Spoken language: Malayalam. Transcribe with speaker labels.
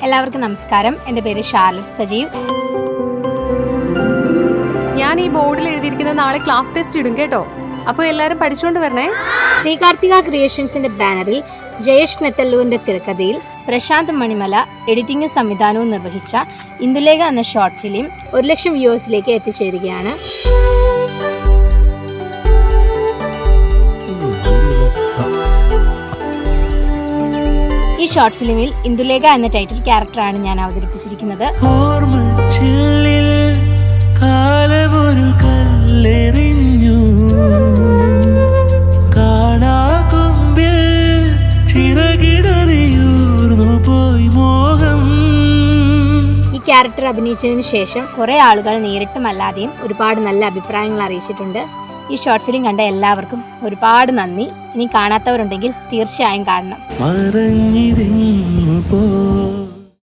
Speaker 1: എല്ലാവർക്കും നമസ്കാരം. എൻ്റെ പേര് ഷാർലറ്റ് സജീവ്.
Speaker 2: ഞാൻ ഈ ബോർഡിൽ എഴുതിയിരിക്കുന്ന നാളെ ക്ലാസ് ടെസ്റ്റ് ഇടും കേട്ടോ. അപ്പോൾ എല്ലാവരും പഠിച്ചുകൊണ്ട് വരണേ.
Speaker 1: ശ്രീ കാർത്തിക ക്രിയേഷൻസിന്റെ ബാനറിൽ ജയേഷ് നെത്തല്ലൂരിന്റെ തിരക്കഥയിൽ പ്രശാന്ത് മണിമല എഡിറ്റിംഗും സംവിധാനവും നിർവഹിച്ച ഇന്ദുലേഖ എന്ന ഷോർട്ട് ഫിലിം 1,00,000 വ്യൂവേഴ്സിലേക്ക് എത്തിച്ചേരുകയാണ്. ഈ ഷോർട്ട് ഫിലിമിൽ ഇന്ദുലേഖ എന്ന ടൈറ്റിൽ ക്യാരക്ടറാണ് ഞാൻ അവതരിപ്പിച്ചിരിക്കുന്നത്. ഈ ക്യാരക്ടർ അഭിനയിച്ചതിനു ശേഷം കുറേ ആളുകൾ നേരിട്ടും അല്ലാതെയും ഒരുപാട് നല്ല അഭിപ്രായങ്ങൾ അറിയിച്ചിട്ടുണ്ട്. ഈ ഷോർട്ട് ഫിലിം കണ്ട എല്ലാവർക്കും ഒരുപാട് നന്ദി. ഇനി കാണാത്തവരുണ്ടെങ്കിൽ തീർച്ചയായും കാണണം.